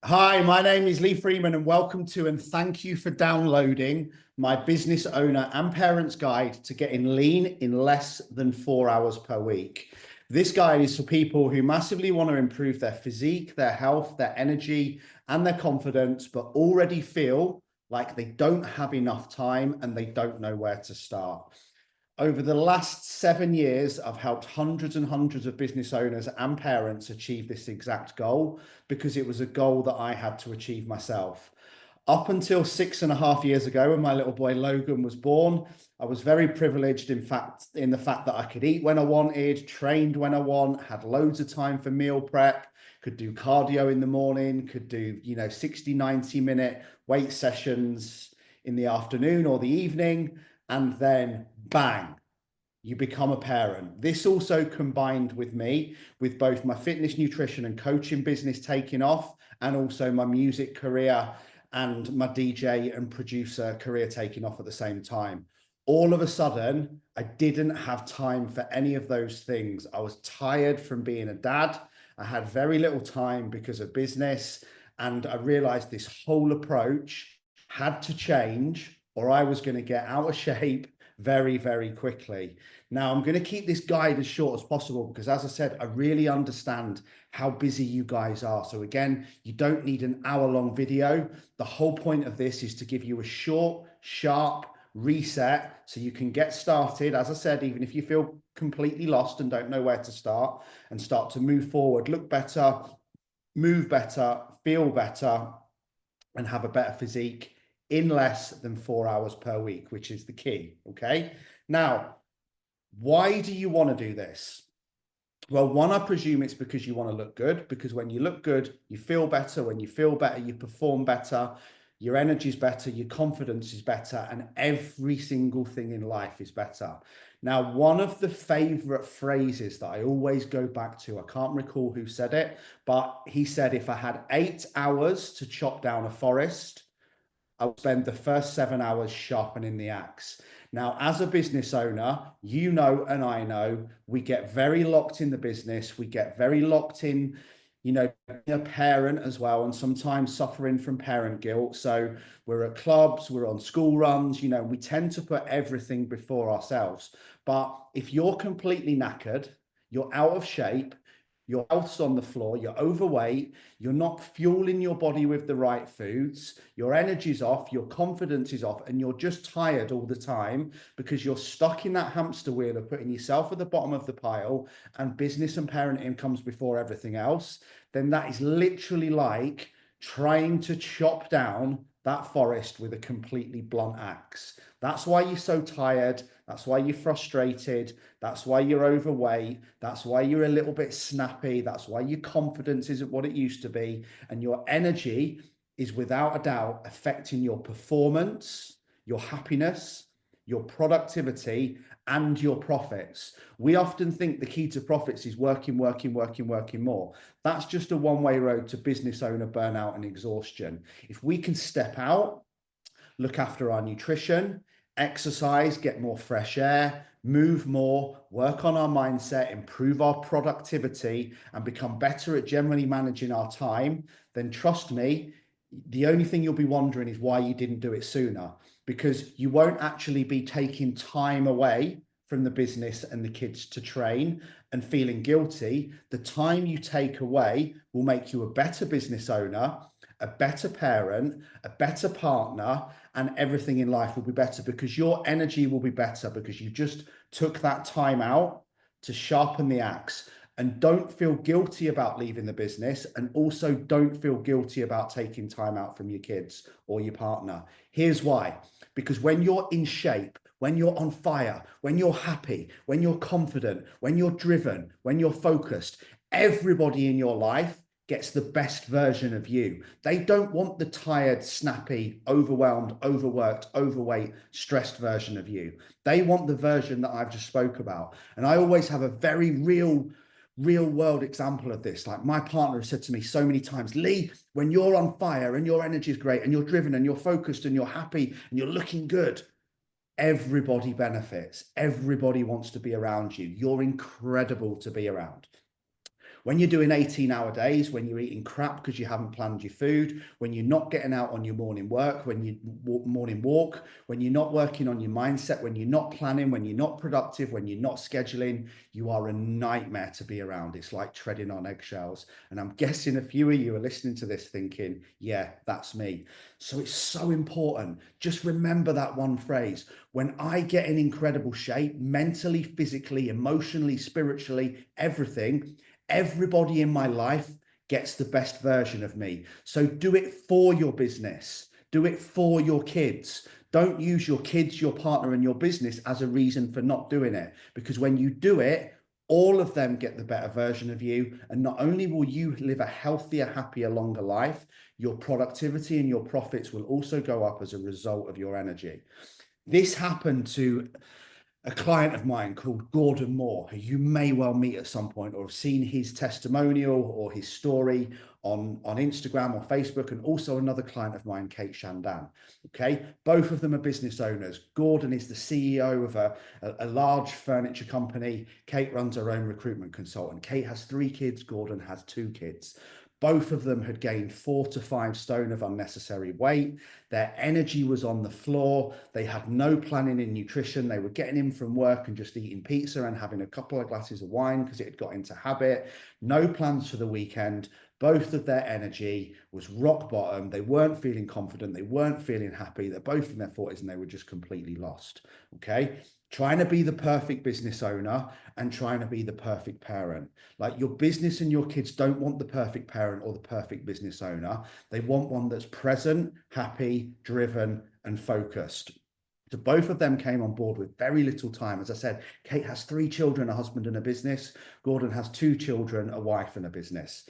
Hi, my name is Lee Freeman, and welcome to and thank you for downloading my business owner and parents guide to getting lean in less than 4 hours per week. This guide is for people who massively want to improve their physique, their health, their energy, and their confidence, but already feel like they don't have enough time and they don't know where to start. Over the last 7 years, I've helped hundreds and hundreds of business owners and parents achieve this exact goal because it was a goal that I had to achieve myself. Up until 6.5 years ago, when my little boy Logan was born, I was very privileged, in the fact that I could eat when I wanted, trained when I want, had loads of time for meal prep, could do cardio in the morning, could do, 60, 90-minute weight sessions in the afternoon or the evening, and then bang, you become a parent. This also combined with me, with both my fitness, nutrition, and coaching business taking off, and also my music career and my DJ and producer career taking off at the same time. All of a sudden, I didn't have time for any of those things. I was tired from being a dad. I had very little time because of business. And I realized this whole approach had to change, or I was going to get out of shape very, very quickly. Now, I'm going to keep this guide as short as possible because, as I said, I really understand how busy you guys are. So again, you don't need an hour-long video. The whole point of this is to give you a short, sharp reset so you can get started. As I said, even if you feel completely lost and don't know where to start, and start to move forward, look better, move better, feel better, and have a better physique in less than 4 hours per week, which is the key. Okay. Now, why do you want to do this? Well, one, I presume it's because you want to look good, because when you look good, you feel better. When you feel better, you perform better, your energy is better, your confidence is better, and every single thing in life is better. Now, one of the favorite phrases that I always go back to, I can't recall who said it, but he said, if I had 8 hours to chop down a forest, I would spend the first 7 hours sharpening the axe. Now, as a business owner, you know, and I know, we get very locked in the business. We get very locked in, being a parent as well, and sometimes suffering from parent guilt. So we're at clubs, we're on school runs, we tend to put everything before ourselves. But if you're completely knackered, you're out of shape, your health's on the floor, you're overweight, you're not fueling your body with the right foods, your energy's off, your confidence is off, and you're just tired all the time because you're stuck in that hamster wheel of putting yourself at the bottom of the pile and business and parenting comes before everything else, then that is literally like trying to chop down that forest with a completely blunt axe. That's why you're so tired. That's why you're frustrated. That's why you're overweight. That's why you're a little bit snappy. That's why your confidence isn't what it used to be. And your energy is without a doubt affecting your performance, your happiness, your productivity, and your profits. We often think the key to profits is working, working, working, working more. That's just a one-way road to business owner burnout and exhaustion. If we can step out, look after our nutrition, exercise, get more fresh air, move more, work on our mindset, improve our productivity, and become better at generally managing our time, then trust me, the only thing you'll be wondering is why you didn't do it sooner, because you won't actually be taking time away from the business and the kids to train and feeling guilty. The time you take away will make you a better business owner, a better parent, a better partner, and everything in life will be better because your energy will be better because you just took that time out to sharpen the axe. And don't feel guilty about leaving the business, and also don't feel guilty about taking time out from your kids or your partner. Here's why. Because when you're in shape, when you're on fire, when you're happy, when you're confident, when you're driven, when you're focused, everybody in your life gets the best version of you. They don't want the tired, snappy, overwhelmed, overworked, overweight, stressed version of you. They want the version that I've just spoke about. And I always have a very real world example of this. Like, my partner has said to me so many times, Lee, when you're on fire and your energy is great and you're driven and you're focused and you're happy and you're looking good, everybody benefits. Everybody wants to be around you. You're incredible to be around. When you're doing 18-hour days, when you're eating crap because you haven't planned your food, when you're not getting out on your morning work, when you morning walk, when you're not working on your mindset, when you're not planning, when you're not productive, when you're not scheduling, you are a nightmare to be around. It's like treading on eggshells. And I'm guessing a few of you are listening to this thinking, yeah, that's me. So it's so important. Just remember that one phrase. When I get in incredible shape, mentally, physically, emotionally, spiritually, everything, everybody in my life gets the best version of me. So do it for your business. Do it for your kids. Don't use your kids, your partner, and your business as a reason for not doing it. Because when you do it, all of them get the better version of you. And not only will you live a healthier, happier, longer life, your productivity and your profits will also go up as a result of your energy. This happened to a client of mine called Gordon Moore, who you may well meet at some point or have seen his testimonial or his story on Instagram or Facebook, and also another client of mine, Kate Shandan. Okay, both of them are business owners. Gordon is the CEO of a large furniture company. Kate runs her own recruitment consultant. Kate has 3 kids, Gordon has 2 kids. Both of them had gained 4 to 5 stone of unnecessary weight. Their energy was on the floor. They had no planning in nutrition. They were getting in from work and just eating pizza and having a couple of glasses of wine because it had got into habit. No plans for the weekend. Both of their energy was rock bottom. They weren't feeling confident. They weren't feeling happy. They're both in their 40s and they were just completely lost. Okay. Trying to be the perfect business owner and trying to be the perfect parent. Like, your business and your kids don't want the perfect parent or the perfect business owner. They want one that's present, happy, driven, and focused. So both of them came on board with very little time. As I said, Kate has 3 children, a husband and a business. Gordon has 2 children, a wife and a business.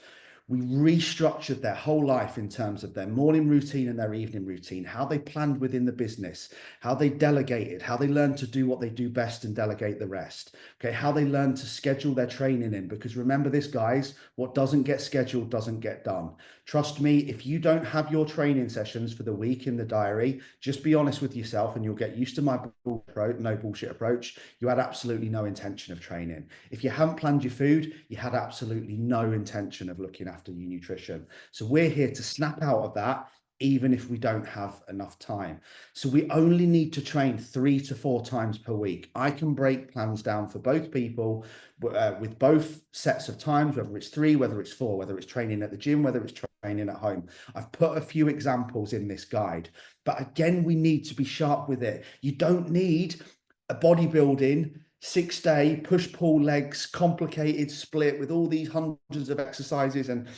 We restructured their whole life in terms of their morning routine and their evening routine, how they planned within the business, how they delegated, how they learned to do what they do best and delegate the rest. Okay, how they learned to schedule their training in, because remember this, guys, what doesn't get scheduled doesn't get done. Trust me, if you don't have your training sessions for the week in the diary, just be honest with yourself and you'll get used to my no bullshit approach. You had absolutely no intention of training. If you haven't planned your food, you had absolutely no intention of looking after your nutrition. So we're here to snap out of that, even if we don't have enough time. So we only need to train 3 to 4 times per week. I can break plans down for both people with both sets of times, whether it's 3, whether it's 4, whether it's training at the gym, whether it's training at home. I've put a few examples in this guide, but again, we need to be sharp with it. You don't need a bodybuilding 6-day push-pull legs, complicated split with all these hundreds of exercises and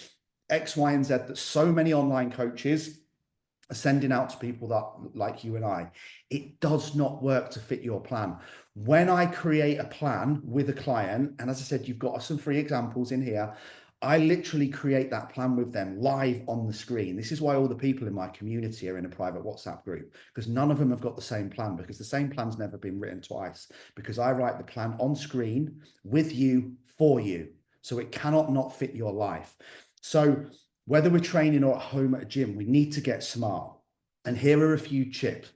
X, Y, and Z that so many online coaches are sending out to people that like you and I. It does not work to fit your plan. When I create a plan with a client, and as I said, you've got some free examples in here, I literally create that plan with them live on the screen. This is why all the people in my community are in a private WhatsApp group, because none of them have got the same plan, because the same plan's never been written twice, because I write the plan on screen with you, for you. So it cannot not fit your life. So whether we're training or at home at a gym, we need to get smart. And here are a few tips.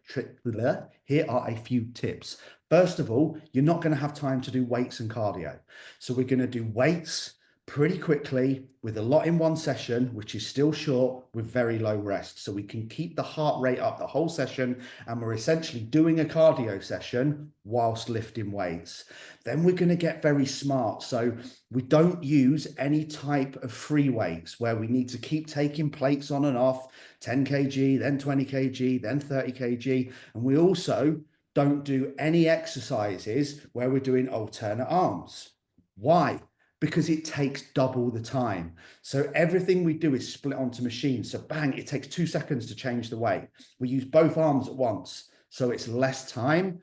Here are a few tips. First of all, you're not going to have time to do weights and cardio. So we're going to do weights pretty quickly with a lot in one session, which is still short with very low rest. So we can keep the heart rate up the whole session, and we're essentially doing a cardio session whilst lifting weights. Then we're going to get very smart. So we don't use any type of free weights where we need to keep taking plates on and off, 10 kg, then 20 kg, then 30 kg. And we also don't do any exercises where we're doing alternate arms. Why? Because it takes double the time. So everything we do is split onto machines. So bang, it takes 2 seconds to change the weight. We use both arms at once, so it's less time.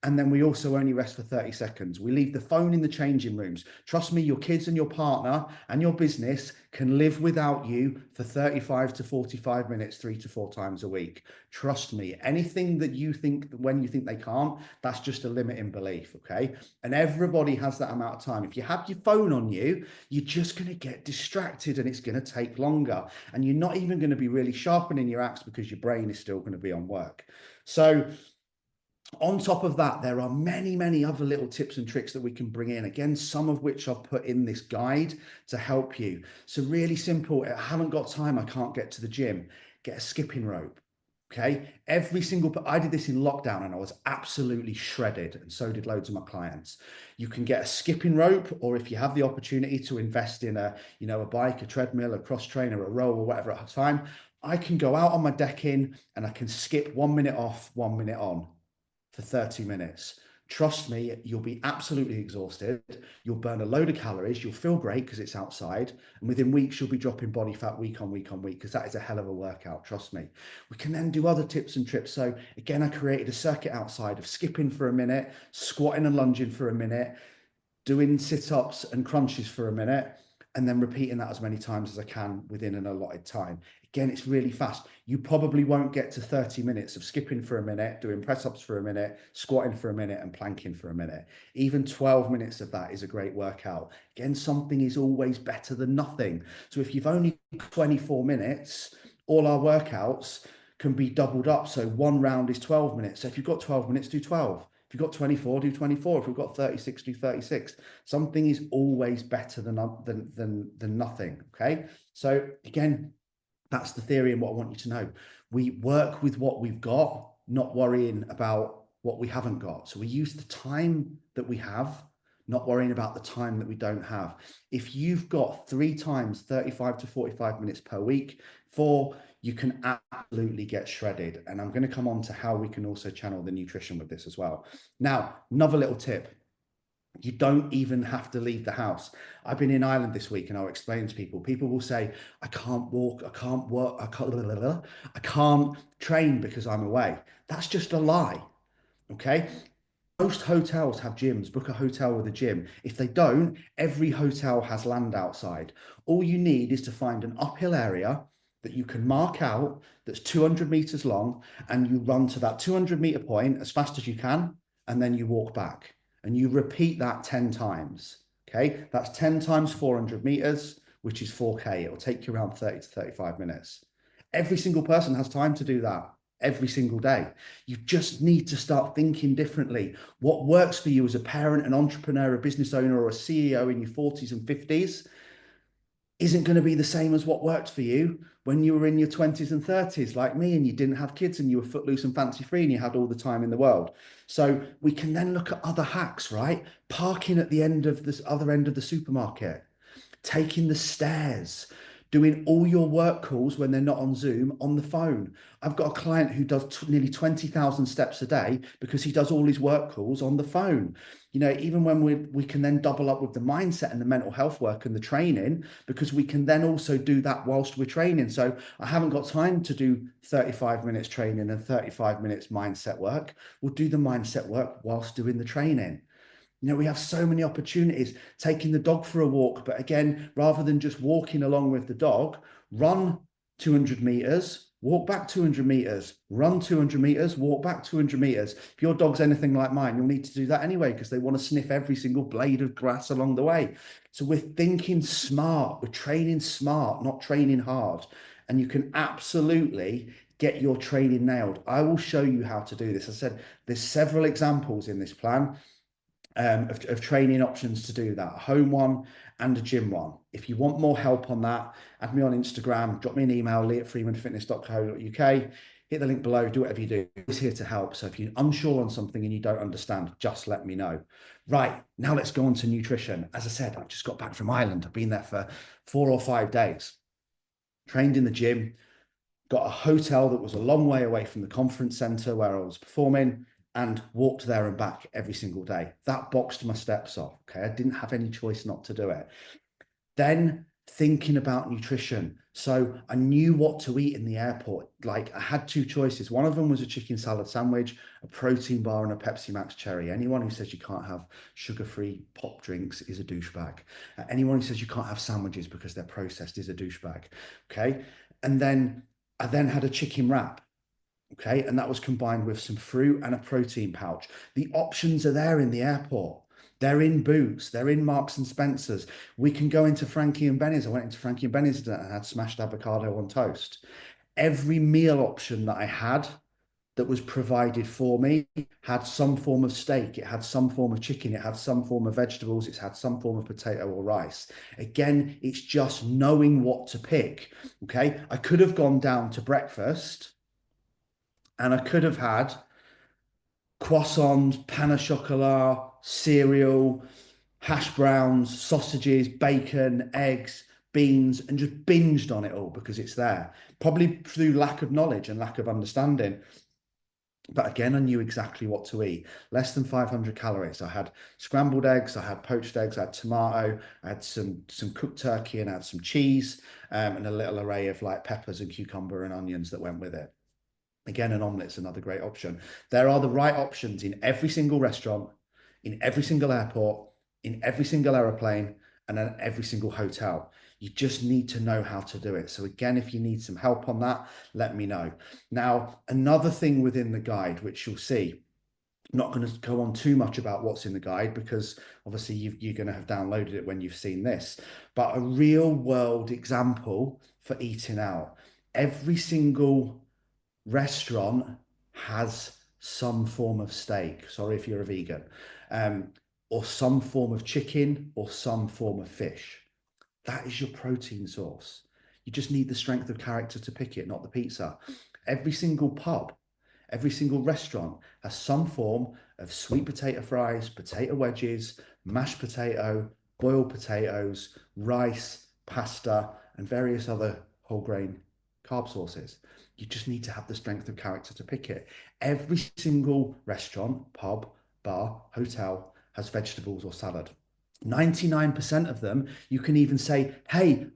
And then we also only rest for 30 seconds. We leave the phone in the changing rooms. Trust me, your kids and your partner and your business can live without you for 35 to 45 minutes, 3 to 4 times a week. Trust me, anything that you think, when you think they can't, that's just a limiting belief, okay? And everybody has that amount of time. If you have your phone on you, you're just going to get distracted and it's going to take longer. And you're not even going to be really sharpening your axe because your brain is still going to be on work. So On top of that, there are many, many other little tips and tricks that we can bring in. Again, some of which I've put in this guide to help you. So really simple. I haven't got time. I can't get to the gym. Get a skipping rope. Okay. I did this in lockdown and I was absolutely shredded. And so did loads of my clients. You can get a skipping rope, or if you have the opportunity to invest in a bike, a treadmill, a cross trainer, a row, or whatever at a time, I can go out on my decking and I can skip 1 minute off, 1 minute on for 30 minutes. Trust me, you'll be absolutely exhausted. You'll burn a load of calories. You'll feel great because it's outside. And within weeks, you'll be dropping body fat week on week on week, because that is a hell of a workout. Trust me. We can then do other tips and trips. So again, I created a circuit outside of skipping for a minute, squatting and lunging for a minute, doing sit-ups and crunches for a minute, and then repeating that as many times as I can within an allotted time. Again, it's really fast. You probably won't get to 30 minutes of skipping for a minute, doing press-ups for a minute, squatting for a minute, and planking for a minute. Even 12 minutes of that is a great workout. Again, something is always better than nothing. So if you've only 24 minutes, all our workouts can be doubled up. So one round is 12 minutes. So if you've got 12 minutes, do 12. If you've got 24, do 24. If we've got 36, do 36. Something is always better than nothing. Okay. So again, that's the theory and what I want you to know. We work with what we've got, not worrying about what we haven't got. So we use the time that we have, not worrying about the time that we don't have. If you've got 3 times 35 to 45 minutes per week, you can absolutely get shredded. And I'm going to come on to how we can also channel the nutrition with this as well. Now, another little tip. You don't even have to leave the house. I've been in Ireland this week and I'll explain to people. People will say, I can't walk, I can't work, I can't train because I'm away. That's just a lie. Okay. Most hotels have gyms. Book a hotel with a gym. If they don't, every hotel has land outside. All you need is to find an uphill area that you can mark out that's 200 meters long, and you run to that 200-meter point as fast as you can, and then you walk back and you repeat that 10 times. Okay, that's 10 times 400 meters, which is 4K. It'll take you around 30 to 35 minutes. Every single person has time to do that every single day. You just need to start thinking differently. What works for you as a parent, an entrepreneur, a business owner, or a CEO in your 40s and 50s isn't going to be the same as what worked for you when you were in your 20s and 30s, like me, and you didn't have kids and you were footloose and fancy free and you had all the time in the world. So we can then look at other hacks, right? Parking at the end of this other end of the supermarket, taking the stairs, doing all your work calls when they're not on Zoom on the phone. I've got a client who does nearly 20,000 steps a day because he does all his work calls on the phone. Even when we can then double up with the mindset and the mental health work and the training, because we can then also do that whilst we're training. So I haven't got time to do 35 minutes training and 35 minutes mindset work. We'll do the mindset work whilst doing the training. We have so many opportunities. Taking the dog for a walk, but again, rather than just walking along with the dog, run 200 meters, walk back 200 meters, run 200 meters, walk back 200 meters. If your dog's anything like mine, you'll need to do that anyway, because they want to sniff every single blade of grass along the way. So we're thinking smart, we're training smart, not training hard. And you can absolutely get your training nailed. I will show you how to do this. I said there's several examples in this plan of training options to do that, a home one and a gym one. If you want more help on that, add me on Instagram, drop me an email, lee@freemanfitness.co.uk, hit the link below, do whatever you do. It's here to help. So if you're unsure on something and you don't understand, just let me know. Right, now let's go on to nutrition. As I said, I've just got back from Ireland. I've been there for 4 or 5 days, trained in the gym, got a hotel that was a long way away from the conference center where I was performing, and walked there and back every single day. That boxed my steps off. Okay. I didn't have any choice not to do it. Then thinking about nutrition. So I knew what to eat in the airport. Like I had 2 choices. One of them was a chicken salad sandwich, a protein bar, and a Pepsi Max cherry. Anyone who says you can't have sugar-free pop drinks is a douchebag. Anyone who says you can't have sandwiches because they're processed is a douchebag. Okay. And then I then had a chicken wrap. Okay. And that was combined with some fruit and a protein pouch. The options are there in the airport. They're in Boots. They're in Marks and Spencer's. We can go into Frankie and Benny's. I went into Frankie and Benny's and had smashed avocado on toast. Every meal option that I had that was provided for me had some form of steak, it had some form of chicken, it had some form of vegetables, it's had some form of potato or rice. Again, it's just knowing what to pick. Okay, I could have gone down to breakfast and I could have had croissants, pain au chocolat, cereal, hash browns, sausages, bacon, eggs, beans, and just binged on it all because it's there. Probably through lack of knowledge and lack of understanding. But again, I knew exactly what to eat. Less than 500 calories. I had scrambled eggs, I had poached eggs, I had tomato, I had some cooked turkey, and I had some cheese, and a little array of like peppers and cucumber and onions that went with it. Again, an omelette is another great option. There are the right options in every single restaurant, in every single airport, in every single aeroplane, and in every single hotel. You just need to know how to do it. So again, if you need some help on that, let me know. Now, another thing within the guide, which you'll see, I'm not going to go on too much about what's in the guide because obviously you're going to have downloaded it when you've seen this, but a real world example for eating out. Every single restaurant has some form of steak. Sorry if you're a vegan, um, or some form of chicken or some form of fish. That is your protein source. You just need the strength of character to pick it, not the pizza. Every single pub, every single restaurant has some form of sweet potato fries, potato wedges, mashed potato, boiled potatoes, rice, pasta, and various other whole grain carb sources. You just need to have the strength of character to pick it. Every single restaurant, pub, bar, hotel has vegetables or salad. 99% of them, you can even say, hey,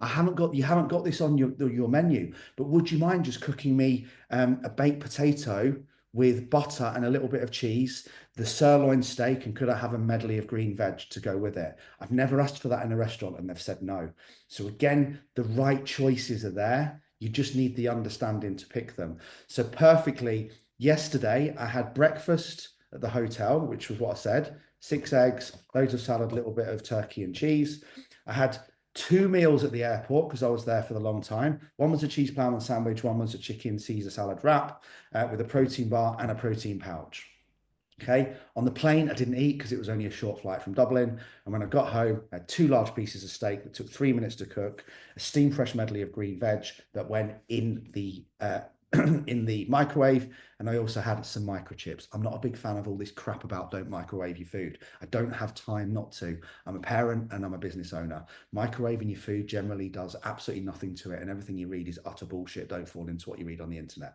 you haven't got this on your menu, but would you mind just cooking me a baked potato with butter and a little bit of cheese, the sirloin steak, and could I have a medley of green veg to go with it? I've never asked for that in a restaurant and they've said no. So again, the right choices are there. You just need the understanding to pick them. So perfectly, yesterday I had breakfast at the hotel, which was what I said, 6 eggs, loads of salad, a little bit of turkey and cheese. I had 2 meals at the airport because I was there for the long time. One was a cheese ploughman sandwich, one was a chicken Caesar salad wrap with a protein bar and a protein pouch. Okay, on the plane, I didn't eat because it was only a short flight from Dublin. And when I got home, I had 2 large pieces of steak that took 3 minutes to cook, a steam fresh medley of green veg that went in the in the microwave, and I also had some microchips. I'm not a big fan of all this crap about don't microwave your food. I don't have time not to. I'm a parent and I'm a business owner. Microwaving your food generally does absolutely nothing to it, and everything you read is utter bullshit. Don't fall into what you read on the internet.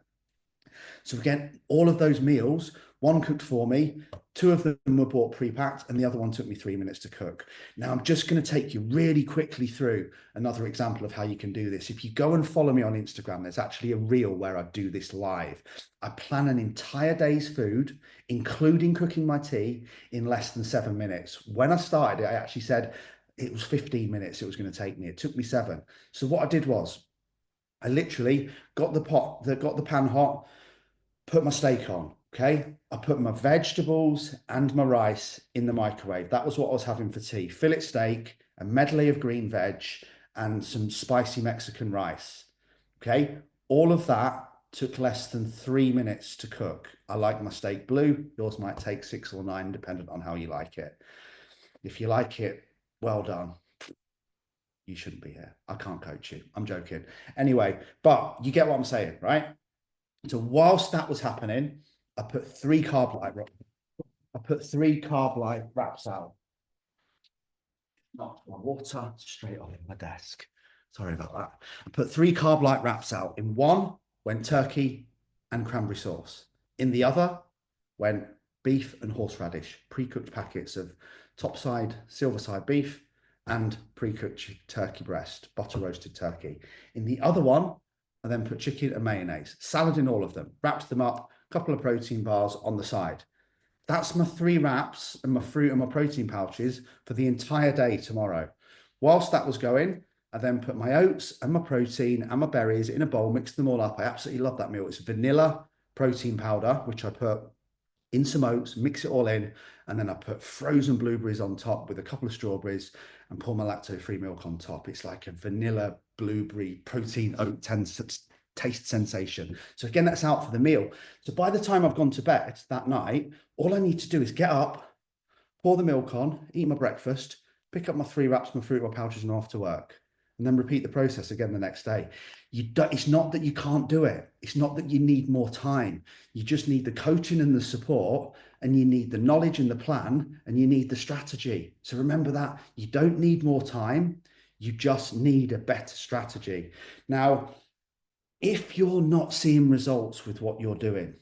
So again, all of those meals, one cooked for me, 2 of them were bought pre-packed, and the other one took me 3 minutes to cook. Now I'm just going to take you really quickly through another example of how you can do this. If you go and follow me on Instagram, there's actually a reel where I do this live. I plan an entire day's food, including cooking my tea, in less than 7 minutes. When I started it, I actually said it was 15 minutes it was going to take me. It took me 7. So what I did was I literally got the pan hot, put my steak on. Okay. I put my vegetables and my rice in the microwave. That was what I was having for tea. Fillet steak, a medley of green veg, and some spicy Mexican rice. Okay. All of that took less than 3 minutes to cook. I like my steak blue. Yours might take 6 or 9, dependent on how you like it. If you like it, well done. You shouldn't be here. I can't coach you. I'm joking. Anyway, but you get what I'm saying, right? So whilst that was happening, I put 3 carb light. I put 3 carb light wraps out. Knocked my water straight off my desk. Sorry about that. I put 3 carb light wraps out. In one went turkey and cranberry sauce. In the other went beef and horseradish, pre-cooked packets of topside, silver side beef and pre-cooked turkey breast, butter roasted turkey. In the other one, I then put chicken and mayonnaise, salad in all of them, wrapped them up, a couple of protein bars on the side. That's my 3 wraps and my fruit and my protein pouches for the entire day tomorrow. Whilst that was going, I then put my oats and my protein and my berries in a bowl, mixed them all up. I absolutely love that meal. It's vanilla protein powder, which I put in some oats, mix it all in, and then I put frozen blueberries on top with a couple of strawberries and pour my lactose-free milk on top. It's like a vanilla blueberry protein oat taste sensation. So again, that's out for the meal. So by the time I've gone to bed that night, all I need to do is get up, pour the milk on, eat my breakfast, pick up my 3 wraps, my fruit or pouches, and off to work. And then repeat the process again the next day. It's not that you can't do it. It's not that you need more time. You just need the coaching and the support, and you need the knowledge and the plan, and you need the strategy. So remember that you don't need more time. You just need a better strategy. Now, if you're not seeing results with what you're doing,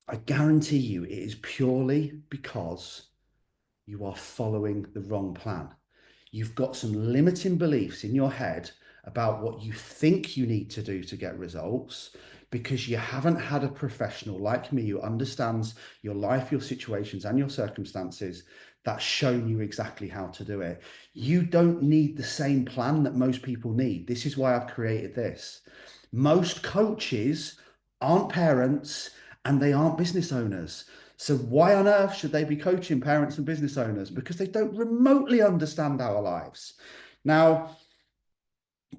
I guarantee you it is purely because you are following the wrong plan. You've got some limiting beliefs in your head about what you think you need to do to get results because you haven't had a professional like me who understands your life, your situations, and your circumstances that's shown you exactly how to do it. You don't need the same plan that most people need. This is why I've created this. Most coaches aren't parents and they aren't business owners. So why on earth should they be coaching parents and business owners? Because they don't remotely understand our lives. Now,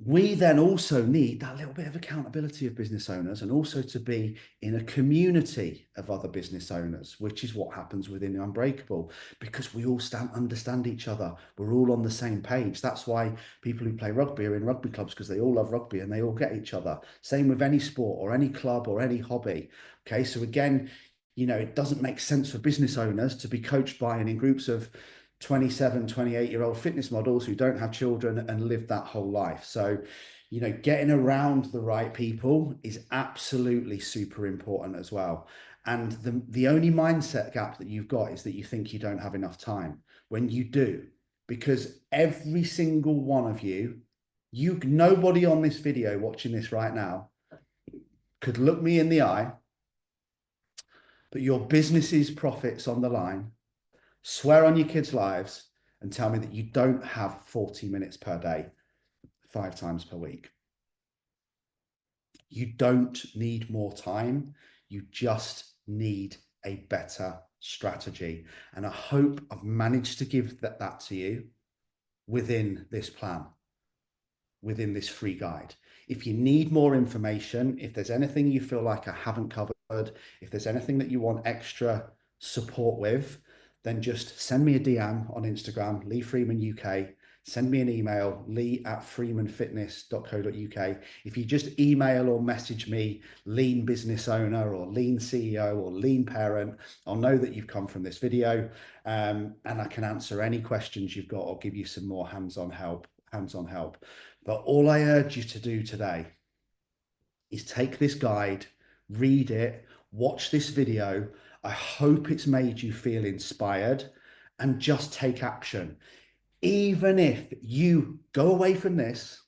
we then also need that little bit of accountability of business owners and also to be in a community of other business owners, which is what happens within Unbreakable, because we all understand each other. We're all on the same page. That's why people who play rugby are in rugby clubs, because they all love rugby and they all get each other. Same with any sport or any club or any hobby. Okay, so again, it doesn't make sense for business owners to be coached by and in groups of 27, 28-year-old fitness models who don't have children and live that whole life. So, getting around the right people is absolutely super important as well. And the only mindset gap that you've got is that you think you don't have enough time when you do, because every single one of nobody on this video watching this right now could look me in the eye, put your business's profits on the line, swear on your kids' lives, and tell me that you don't have 40 minutes per day, 5 times per week. You don't need more time. You just need a better strategy. And I hope I've managed to give that to you within this plan, within this free guide. If you need more information, if there's anything you feel like I haven't covered, if there's anything that you want extra support with, then just send me a DM on Instagram, Lee Freeman UK. Send me an email, lee@freemanfitness.co.uk. If you just email or message me, lean business owner or lean CEO or lean parent, I'll know that you've come from this video, and I can answer any questions you've got or give you some more hands-on help. But all I urge you to do today is take this guide, read it, watch this video. I hope it's made you feel inspired and just take action. Even if you go away from this,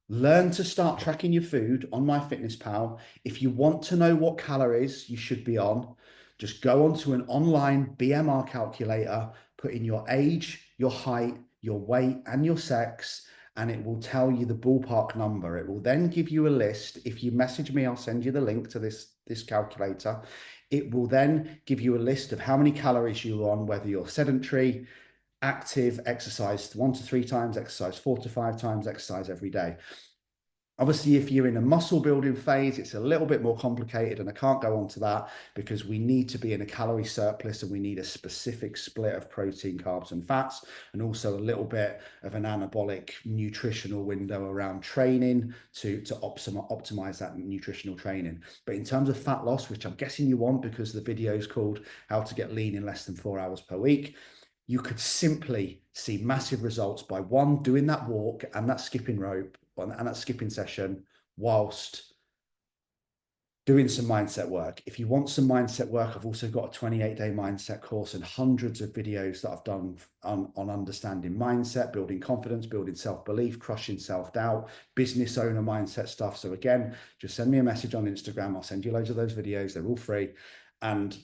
learn to start tracking your food on MyFitnessPal. If you want to know what calories you should be on, just go onto an online BMR calculator, put in your age, your height, your weight, and your sex, and it will tell you the ballpark number. It will then give you a list. If you message me, I'll send you the link to this calculator. It will then give you a list of how many calories you're on, whether you're sedentary, active, exercise 1 to 3 times, exercise 4 to 5 times, exercise every day. Obviously, if you're in a muscle building phase, it's a little bit more complicated, and I can't go on to that because we need to be in a calorie surplus and we need a specific split of protein, carbs, and fats, and also a little bit of an anabolic nutritional window around training to optimize that nutritional training. But in terms of fat loss, which I'm guessing you want because the video is called How to Get Lean in Less Than 4 Hours Per Week, you could simply see massive results by doing that walk and that skipping rope and that skipping session whilst doing some mindset work. If you want some mindset work, I've also got a 28-day mindset course and hundreds of videos that I've done on understanding mindset, building confidence, building self-belief, crushing self-doubt, business owner mindset stuff. So again, just send me a message on Instagram. I'll send you loads of those videos. They're all free. And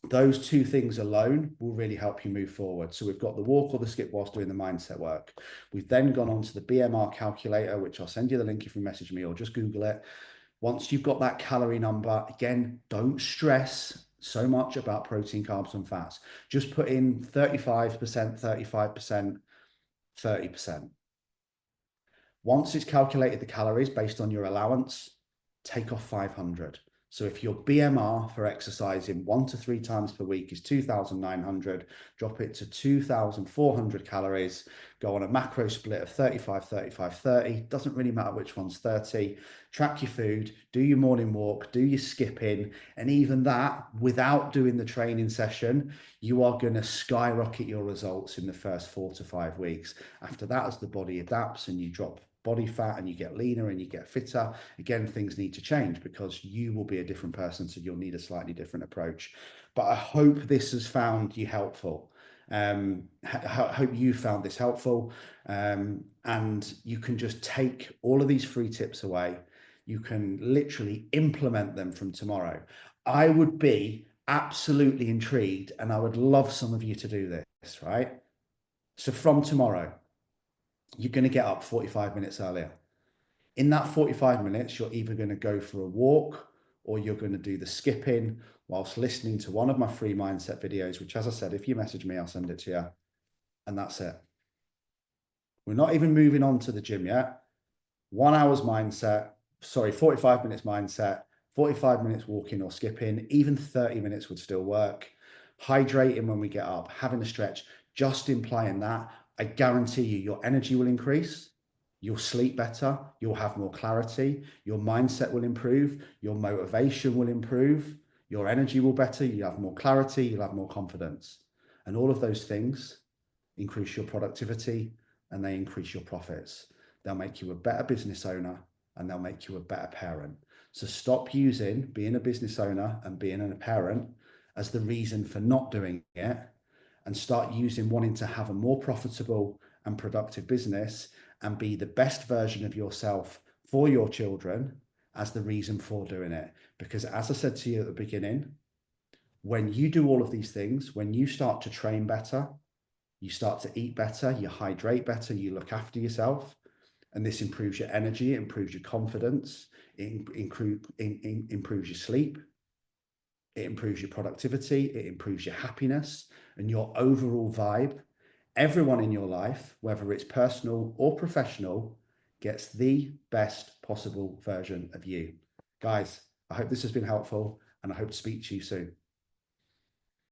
those 2 things alone will really help you move forward. So we've got the walk or the skip whilst doing the mindset work. We've then gone on to the BMR calculator, which I'll send you the link if you message me or just Google it. Once you've got that calorie number, again, don't stress so much about protein, carbs, and fats. Just put in 35%, 35%, 30%. Once it's calculated the calories based on your allowance, take off 500. So if your BMR for exercising 1 to 3 times per week is 2,900, drop it to 2,400 calories, go on a macro split of 35, 35, 30. Doesn't really matter which one's 30. Track your food, do your morning walk, do your skipping. And even that, without doing the training session, you are going to skyrocket your results in the first 4 to 5 weeks. After that, as the body adapts and you drop body fat and you get leaner and you get fitter, again, things need to change because you will be a different person, so you'll need a slightly different approach. But I hope this has found you helpful. Hope you found this helpful, and you can just take all of these free tips away. You can literally implement them from tomorrow. I would be absolutely intrigued, and I would love some of you to do this, right? So from tomorrow, you're going to get up 45 minutes earlier. In that 45 minutes, you're either going to go for a walk or you're going to do the skipping whilst listening to one of my free mindset videos, which, as I said, if you message me, I'll send it to you. And that's it. We're not even moving on to the gym yet. 1 hour's mindset, 45 minutes mindset, 45 minutes walking or skipping, even 30 minutes would still work. Hydrating when we get up, having a stretch, just implying that, I guarantee you, your energy will increase, you'll sleep better, you'll have more clarity, your mindset will improve, your motivation will improve, your energy will better, you have more clarity, you'll have more confidence. And all of those things increase your productivity and they increase your profits. They'll make you a better business owner and they'll make you a better parent. So stop using being a business owner and being a parent as the reason for not doing it, and start using wanting to have a more profitable and productive business and be the best version of yourself for your children as the reason for doing it. Because as I said to you at the beginning, when you do all of these things, when you start to train better, you start to eat better, you hydrate better, you look after yourself, and this improves your energy, it improves your confidence, it improves your sleep, it improves your productivity, it improves your happiness and your overall vibe. Everyone in your life, whether it's personal or professional, gets the best possible version of you. Guys, I hope this has been helpful and I hope to speak to you soon.